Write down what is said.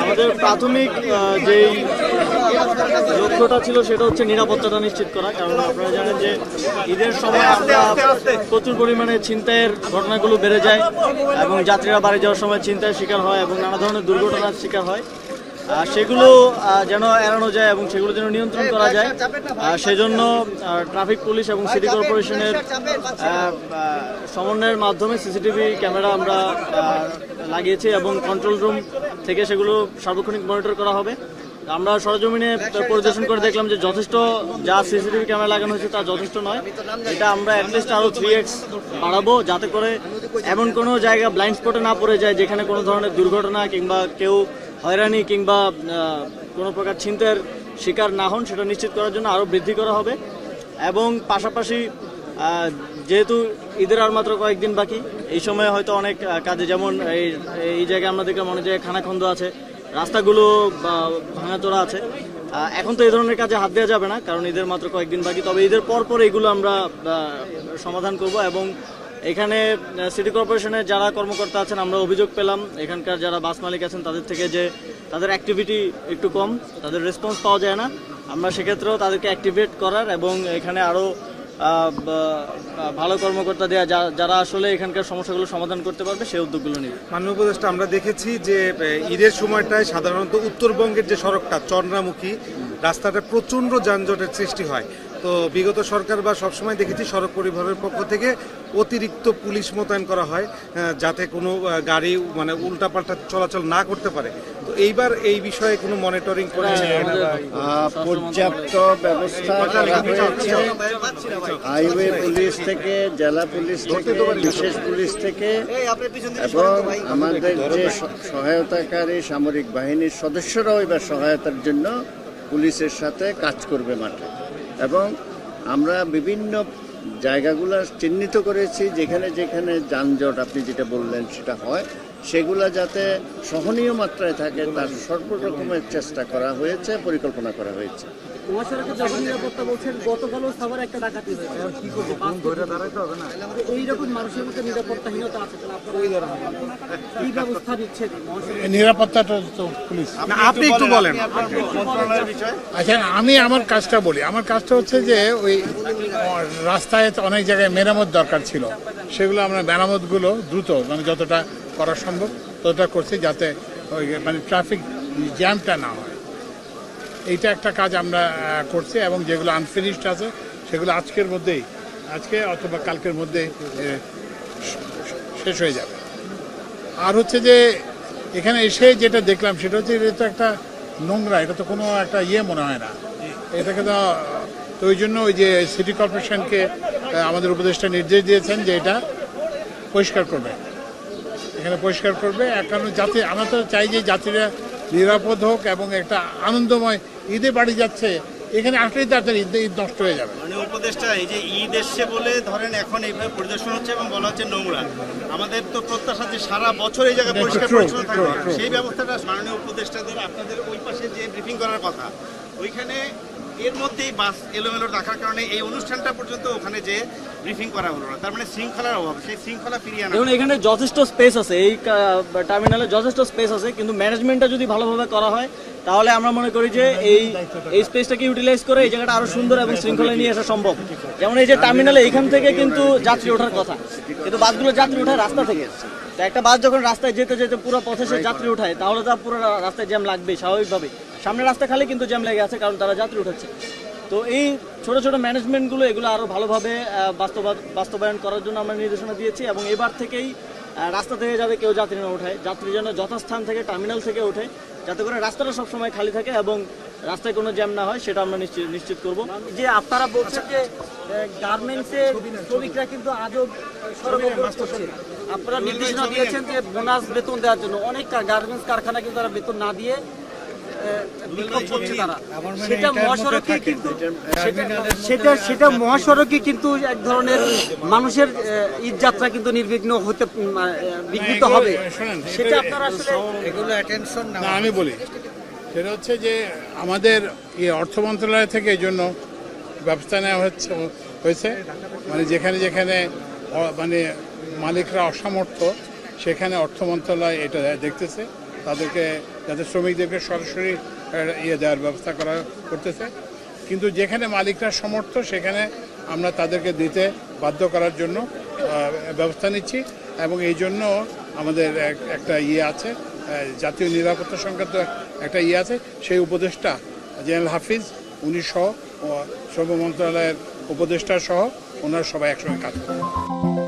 আমাদের প্রাথমিক যেই লক্ষ্যটা ছিল সেটা হচ্ছে নিরাপত্তাটা নিশ্চিত করা। কারণ আপনারা জানেন যে ঈদের সময় আমরা প্রচুর পরিমাণে ছিনতাইয়ের ঘটনাগুলো বেড়ে যায় এবং যাত্রীরা বাড়ি যাওয়ার সময় ছিনতাইয়ের শিকার হয় এবং নানা ধরনের দুর্ঘটনার শিকার হয়। সেগুলো যেন এড়ানো যায় এবং সেগুলো যেন নিয়ন্ত্রণ করা যায়, সেজন্য ট্রাফিক পুলিশ এবং সিটি কর্পোরেশনের সমন্বয়ের মাধ্যমে সিসিটিভি ক্যামেরা আমরা লাগিয়েছি এবং কন্ট্রোল রুম থেকে সেগুলো সার্বক্ষণিক মনিটর করা হবে। আমরা সরজমিনে পরিদর্শন করে দেখলাম যে যথেষ্ট যা সিসিটিভি ক্যামেরা লাগানো হয়েছে তা যথেষ্ট নয়। এটা আমরা অ্যাটলিস্ট আরও 3x বাড়াবো, যাতে করে এমন কোনো জায়গা ব্লাইন্ড স্পটে না পড়ে যায় যেখানে কোনো ধরনের দুর্ঘটনা কিংবা কেউ হয়রানি কিংবা কোনো প্রকার ছিনতাইয়ের শিকার না হন, সেটা নিশ্চিত করার জন্য আরও বৃদ্ধি করা হবে। এবং পাশাপাশি যেহেতু ঈদের আর মাত্র কয়েকদিন বাকি, এই সময় হয়তো অনেক কাজে, যেমন এই জায়গায় আমরা দেখলাম অনেক জায়গায় খানাখন্দ আছে, রাস্তাগুলো ভাঙাচোরা আছে। এখন তো এই ধরনের কাজে হাত দেওয়া যাবে না, কারণ ঈদের মাত্র কয়েকদিন বাকি। তবে ঈদের পর এগুলো আমরা সমাধান করব। এবং এখানে সিটি কর্পোরেশনের যারা কর্মকর্তা আছেন, আমরা অভিযোগ পেলাম এখানকার যারা বাস মালিক আছেন তাদের থেকে যে তাদের অ্যাক্টিভিটি একটু কম, তাদের রেসপন্স পাওয়া যায় না। আমরা সেক্ষেত্রেও তাদেরকে অ্যাক্টিভেট করার এবং এখানে আরও ভালো কর্মকর্তা দেওয়া যারা আসলে এখানকার সমস্যাগুলো সমাধান করতে পারবে সেই উদ্যোগগুলো নিবে। মাননীয় উপদেষ্টা, আমরা দেখেছি যে ঈদের সময়টায় সাধারণত উত্তরবঙ্গের যে সড়কটা চন্দ্রামুখী রাস্তাটা প্রচণ্ড যানজটের সৃষ্টি হয়। তো বিগত সরকার বা সবসময় দেখেছি সড়ক পরিবহনের পক্ষ থেকে অতিরিক্ত পুলিশ মোতায়েন করা হয় যাতে কোনো গাড়ি মানে উল্টাপাল্টা চলাচল না করতে পারে। তো এইবার এই বিষয়ে কোনো মনিটরিং করেছে? পর্যাপ্ত ব্যবস্থা করা হয়েছে হাইওয়ে পুলিশ থেকে, জেলা পুলিশ থেকে, বিশেষ পুলিশ থেকে এবং আমাদের যে সহায়তাকারী সামরিক বাহিনীর সদস্যরাও এবার সহায়তার জন্য পুলিশের সাথে কাজ করবে মাঠে। এবং আমরা বিভিন্ন জায়গাগুলো চিহ্নিত করেছি যেখানে যেখানে যানজট আপনি যেটা বললেন সেটা হয়, সেগুলা যাতে সহনীয় মাত্রায় থাকে তার সর্বরকমের চেষ্টা করা হয়েছে, পরিকল্পনা করা হয়েছে। মহাসড়কে যখন নিরাপত্তা বলছেন, গতকালও সবার একটা ডাকাতি হয়েছে, এইরকম মানুষের মধ্যে নিরাপত্তাহীনতা আছে, কি ব্যবস্থা নিচ্ছে নিরাপত্তাটা তো পুলিশ? আপনি একটু বলেন। আচ্ছা, আমি আমার কাজটা বলি। আমার কাজটা হচ্ছে যে ওই রাস্তায় অনেক জায়গায় মেরামত দরকার ছিল, সেগুলো আমরা মেরামতগুলো দ্রুত মানে যতটা করা সম্ভব ততটা করছি, যাতে ওই মানে ট্রাফিক জ্যামটা না হয়। এইটা একটা কাজ আমরা করছি এবং যেগুলো আনফিনিশড আছে সেগুলো আজকে অথবা কালকের মধ্যে শেষ হয়ে যাবে। আর হচ্ছে যে এখানে এসে যেটা দেখলাম সেটা হচ্ছে এটা তো একটা নোংরা, এটা তো কোনো একটা মনে হয় না এটাকে। তো ওই জন্য ওই যে সিটি কর্পোরেশনকে আমাদের উপদেষ্টা নির্দেশ দিয়েছেন যে এটা পরিষ্কার করবে, এখানে পরিষ্কার করবে। কারণ যাতে আমরা তো চাই যে যাত্রীরা নিরাপদ হোক এবং একটা আনন্দময় ঈদে বাড়ি যাচ্ছে, এখানে আসলেই তাদের ঈদ নষ্ট হয়ে যাবে। মানে উপদেষ্টা, এই যে ঈদ এসছে বলে ধরেন এখন এইভাবে পরিদর্শন হচ্ছে এবং বলা হচ্ছে নোংরা, আমাদের তো প্রত্যাশা যে সারা বছর এই জায়গায় পরিষ্কার পরিচ্ছন্ন থাকবে, সেই ব্যবস্থাটা মাননীয় উপদেষ্টাদের আপনাদের ওই পাশে যে ব্রিফিং করার কথা ওইখানে এর মধ্যেই বাস এলোমেলো রাখার কারণে এই অনুষ্ঠানটা পর্যন্ত ওখানে যে ব্রিফিং করা হলো না, তার মানে শৃঙ্খলার অভাব। সেই শৃঙ্খলা ফিরিয়ে আনা। দেখুন, এখানে যথেষ্ট স্পেস আছে, এই টার্মিনালে যথেষ্ট স্পেস আছে, কিন্তু ম্যানেজমেন্টটা যদি ভালোভাবে করা হয় তাহলে আমরা মনে করি যে এই স্পেসটাকে ইউটিলাইজ করে এই জায়গাটা আরো সুন্দর এবং শৃঙ্খলা নিয়ে আসা সম্ভব। যেমন এই যে টার্মিনালে এখান থেকে কিন্তু যাত্রী ওঠার কথা, কিন্তু বাসগুলো যাত্রী ওঠায় রাস্তা থেকে। তো একটা বাস যখন রাস্তায় যেতে যেতে পুরো পথে সে যাত্রী উঠায়, তাহলে তো পুরো রাস্তায় জ্যাম লাগবে স্বাভাবিকভাবে। সামনে রাস্তা খালি কিন্তু জ্যাম লেগে আছে, কারণ তারা যাত্রী উঠাচ্ছে। তো এই ছোট ছোট ম্যানেজমেন্টগুলো এগুলো আরও ভালোভাবে বাস্তবায়ন করার জন্য আমরা নির্দেশনা দিয়েছি। এবং এবার থেকেই রাস্তা থেকে যাবে কেউ যাত্রী না ওঠায়, যাত্রী যেন যথাস্থান থেকে টার্মিনাল থেকে ওঠে, যাতে করে রাস্তাটা সবসময় খালি থাকে এবং রাস্তায় কোনো জ্যাম না হয়, সেটা আমরা নিশ্চিত করব। যে আপনারা বলছেন যে গার্মেন্টসের শ্রমিকরা কিন্তু আজও সড়কে অবরোধ করছে, আপনারা নির্দেশনা দিয়েছেন যে বোনাস বেতন দেওয়ার জন্য। অনেক গার্মেন্টস কারখানা কিন্তু তারা বেতন না দিয়ে বিক্ষোভ করছে তারা। সেটা মহাসড়কে কিন্তু সেটা মহাসড়কে কিন্তু এক ধরনের মানুষের ঈদ যাত্রা কিন্তু নির্বিঘ্ন হতে বিঘ্নিত হবে। সেটা আপনারা আসলে এগুলো অ্যাটেনশন না, আমি বলি সেটা হচ্ছে যে আমাদের এই অর্থ মন্ত্রণালয় থেকে এই জন্য ব্যবস্থা নেওয়া হয়েছে। মানে যেখানে যেখানে মানে মালিকরা অসামর্থ্য, সেখানে অর্থ মন্ত্রণালয় এটা দেখতেছে তাদেরকে যাদের শ্রমিকদেরকে সরাসরি ইয়ে দেওয়ার ব্যবস্থা করতেছে। কিন্তু যেখানে মালিকরা সমর্থ সেখানে আমরা তাদেরকে দিতে বাধ্য করার জন্য ব্যবস্থা নিচ্ছি, এবং এই জন্য আমাদের একটা ইয়ে আছে, জাতীয় নিরাপত্তা সংক্রান্ত একটা ইয়ে আছে। সেই উপদেষ্টা জেনারেল হাফিজ উনি সহ শ্রম মন্ত্রণালয়ের উপদেষ্টা সহ ওনারা সবাই একসঙ্গে কাজ করছেন।